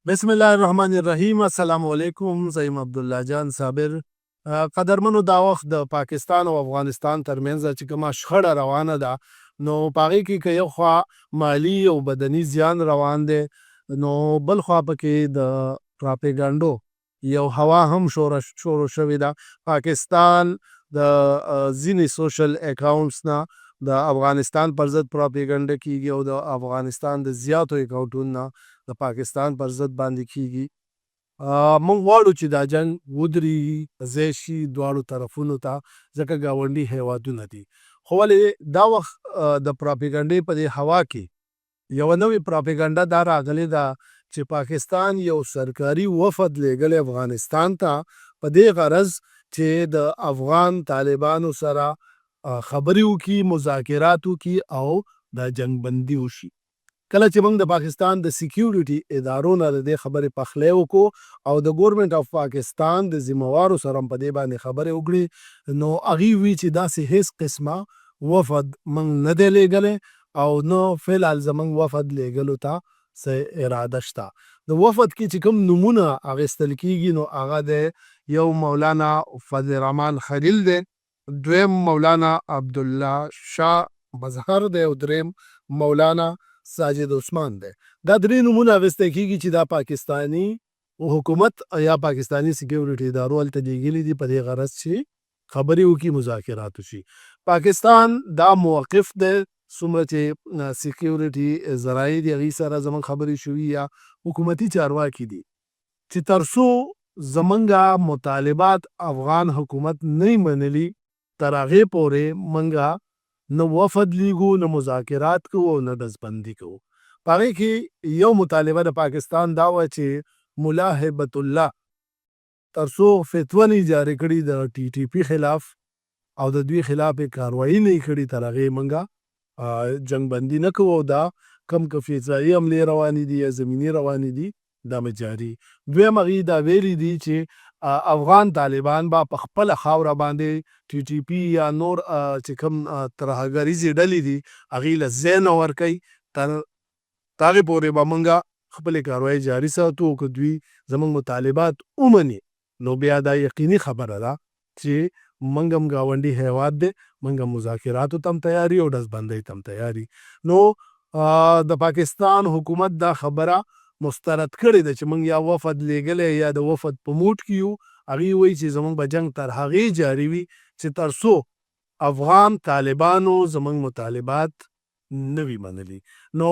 بسم الله الرحمن الرحیم. السلام علیکم. زیم عبدالله جان صابر. قدرمنو، دا وخت د پاکستان او افغانستان ترمنځ چې کومه شخړه روانه ده، نو په هغې کې که یو خوا مالي او بدني زیان روان دی، نو بل خوا پکې د پراپیګنډو یو هوا هم شروع شوې ده. پاکستان د ځینې سوشل اکاونټس نه د افغانستان پر ضد پراپیګنډه کیږي او د افغانستان د زیاتو اکاونټونو نه د پاکستان پر ضد باندې کیږي. موږ غواړو چې دا جنګ ودرېږي، ځای شي دواړو طرفونو ته، ځکه ګاونډي هیوادونه دي. خو ولې دا وخت د پراپیګنډې په دې هوا کې یوه نوې پراپیګنډه دا راغلې ده چې پاکستان یو سرکاري وفد لیږلی افغانستان ته په دې غرض چې د افغان طالبانو سره خبرې وکړي، مذاکرات وکړي او د جنګ بندي وشي. کله چې موږ د پاکستان د سیکیورټي ادارو نه د دې خبرې پخلی وکړو او د ګورمنټ اف پاکستان د ذمهوارو سره هم په دې باندې خبرې وکړې، نو هغوی وی چې داسې هیڅ قسمه وفد موږ نه دی لیږلی او نه فلحال زموږ وفد لیږلو ته څه اراده شته. د وفد کې چې کوم نومونه اخیستل کېږي، نو هغه د یو مولانا فضل الرحمن خلیل دی، دویم مولانا عبدالله شاه مظهر دی او دریم مولانا ساجد عثمان دی. دا درې نومونه اخیستی کېږي چې دا پاکستاني حکومت یا پاکستاني سیکیورټي ادارو هلته لیږلي دي په دې غرض چې خبرې وکړي، مذاکرات وشي. پاکستان دا موقف دی، څومره چې سیکیورټي ذرایع دي هغوی سره زموږ خبرې شوي یا حکومتي چارواکي دي، چې تر څو زموږ مطالبات افغان حکومت نه منلي، تر هغې پورې موږ نه وفد لیږو، نه مذاکرات کوو او نه ډزبندي کوو. په هغې کې یو مطالبه د پاکستان دا وه چې ملا هیبت الله تر څو فتوه نه جاري کړي د ټي ټي پي خلاف او د دوی خلاف یې کاروایي نه کړي، تر هغې موږ جنګ بندي نه کوو. دا کم که فضایي حملې روانې دي یا زمیني روانې دي، دا به جاري. دویم هغوی دا ویلي دي چې افغان طالبان به په خپله خاوره باندې ټي ټي پي یا نور چې کوم ترهګریزې ډلې دي هغوی له ځای نه ورکوي، تر هغې پورې به موږ خپلې کاروایي جاري ساتو. او که دوی زموږ مطالبات ومني، نو بیا دا یقیني خبره ده چې موږ هم ګاونډي هیواد دی، موږ هم مذاکراتو ته هم تیار یو او ډزبندۍ ته هم تیار یو. نو د پاکستان حکومت دا خبره مسترد کړې ده چې موږ یا وفد لیږلی یا د وفد په موډ کې یو. هغوی وایي چې زموږ به جنګ تر هغې جاري وي چې تر څو افغان طالبانو زموږ مطالبات نه وي منلي. نو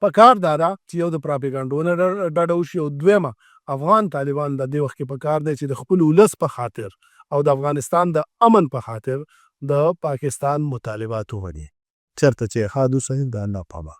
پکار دا ده چې یو د پراپیګنډو نه ډډه وشي، او دویمه افغان طالبان د دې وخت کې پکار دی چې د خپل ولس په خاطر او د افغانستان د امن په خاطر د پاکستان مطالبات ومني. چېرته چې ښاد اوسئ، د الله پامه.